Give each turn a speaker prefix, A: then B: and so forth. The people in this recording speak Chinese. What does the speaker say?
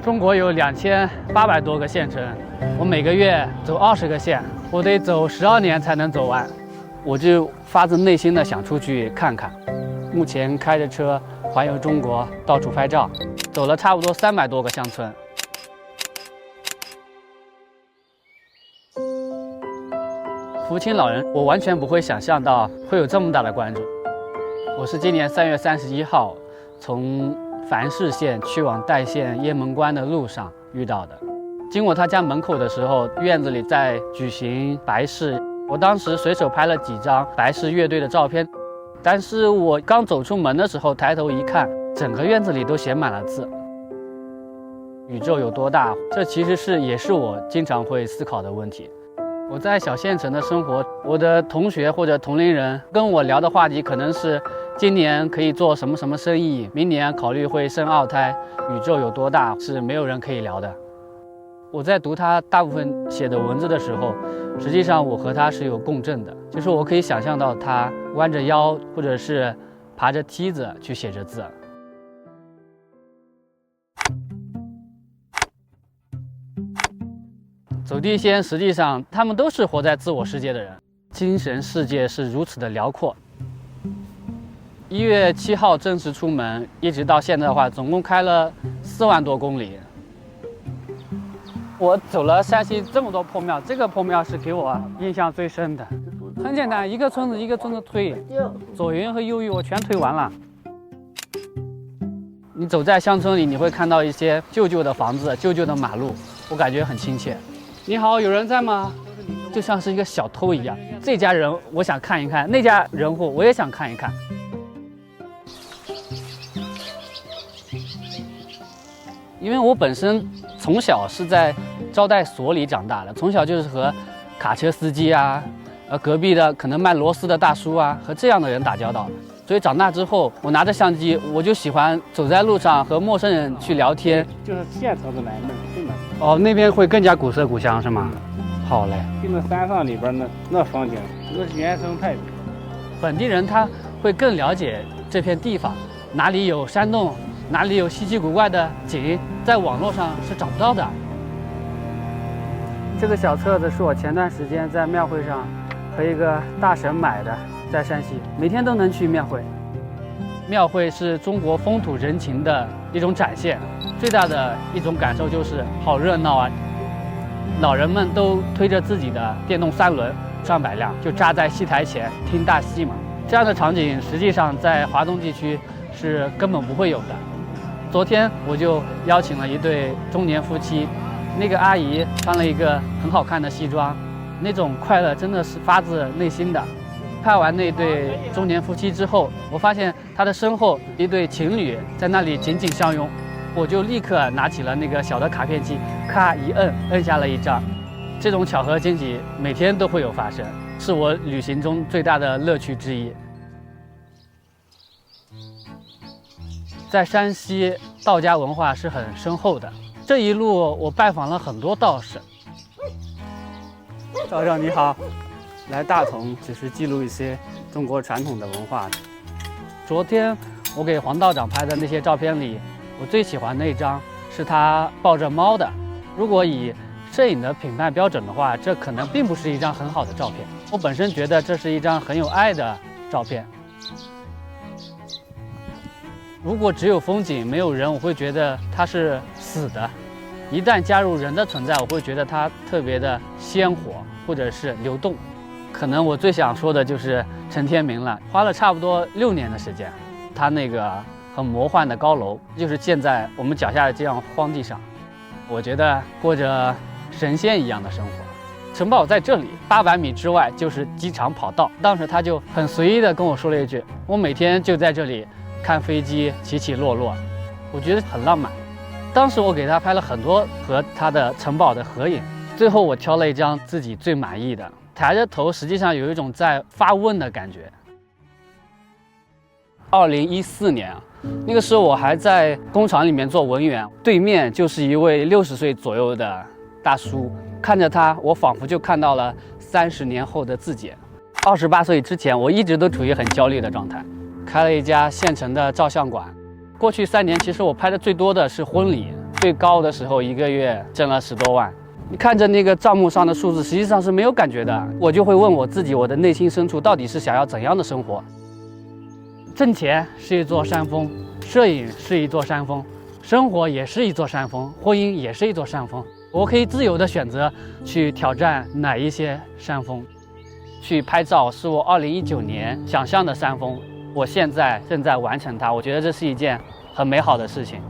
A: 中国有2800多个县城，我每个月走20个县，我得走12年才能走完。我就发自内心的想出去看看。目前开着车环游中国，到处拍照，走了差不多300多个乡村。福清老人，我完全不会想象到会有这么大的关注。我是今年3月31号从繁市县去往代县雁门关的路上遇到的。经过他家门口的时候，院子里在举行白事，我当时随手拍了几张白事乐队的照片。但是我刚走出门的时候，抬头一看，整个院子里都写满了字。宇宙有多大？这其实也是我经常会思考的问题。我在小县城的生活，我的同学或者同龄人跟我聊的话题可能是今年可以做什么什么生意，明年考虑会生2胎，宇宙有多大是没有人可以聊的。我在读他大部分写的文字的时候，实际上我和他是有共振的，就是我可以想象到他弯着腰或者是爬着梯子去写着字。走地仙实际上他们都是活在自我世界的人，精神世界是如此的辽阔。1月7号正式出门，一直到现在的话，总共开了4万多公里。我走了山西这么多破庙，这个破庙是给我印象最深的。很简单，一个村子一个村子推，左云和右玉我全推完了。你走在乡村里，你会看到一些旧旧的房子、旧旧的马路，我感觉很亲切。你好，有人在吗？就像是一个小偷一样。这家人我想看一看，那家人户我也想看一看。因为我本身从小是在招待所里长大的，从小就是和卡车司机啊，隔壁的可能卖螺丝的大叔啊，和这样的人打交道。所以长大之后，我拿着相机，我就喜欢走在路上和陌生人去聊天。
B: 就是县城的来那边。
A: 哦，那边会更加古色古香是吗？好嘞。
B: 跟那山上里边那风景，那原生态。
A: 本地人他会更了解这片地方，哪里有山洞，哪里有稀奇古怪的景，在网络上是找不到的。这个小册子是我前段时间在庙会上和一个大神买的，在山西每天都能去庙会。庙会是中国风土人情的一种展现，最大的一种感受就是好热闹啊！老人们都推着自己的电动3轮，上百辆就扎在戏台前听大戏嘛。这样的场景实际上在华东地区是根本不会有的。昨天我就邀请了一对中年夫妻，那个阿姨穿了一个很好看的西装，那种快乐真的是发自内心的。拍完那对中年夫妻之后，我发现他的身后一对情侣在那里紧紧相拥，我就立刻拿起了那个小的卡片机，咔一摁下了一张。这种巧合惊喜每天都会有发生，是我旅行中最大的乐趣之一。在山西，道家文化是很深厚的。这一路我拜访了很多道士。道长你好，来大同只是记录一些中国传统的文化。昨天我给黄道长拍的那些照片里，我最喜欢的一张是他抱着猫的。如果以摄影的评判标准的话，这可能并不是一张很好的照片。我本身觉得这是一张很有爱的照片。如果只有风景没有人，我会觉得它是死的。一旦加入人的存在，我会觉得它特别的鲜活或者是流动。可能我最想说的就是陈天明了，花了差不多6年的时间，他那个很魔幻的高楼就是建在我们脚下的这样荒地上，我觉得过着神仙一样的生活。城堡在这里800米之外就是机场跑道，当时他就很随意的跟我说了一句，我每天就在这里看飞机起起落落，我觉得很浪漫。当时我给他拍了很多和他的城堡的合影，最后我挑了一张自己最满意的，抬着头实际上有一种在发问的感觉。2014年啊，那个时候我还在工厂里面做文员，对面就是一位60岁左右的大叔，看着他，我仿佛就看到了30年后的自己。28岁之前，我一直都处于很焦虑的状态，开了一家县城的照相馆。过去3年，其实我拍的最多的是婚礼，最高的时候1个月挣了10多万。你看着那个账目上的数字，实际上是没有感觉的。我就会问我自己，我的内心深处到底是想要怎样的生活？挣钱是一座山峰，摄影是一座山峰，生活也是一座山峰，婚姻也是一座山峰。我可以自由的选择去挑战哪一些山峰。去拍照是我2019年想象的山峰，我现在正在完成它。我觉得这是一件很美好的事情。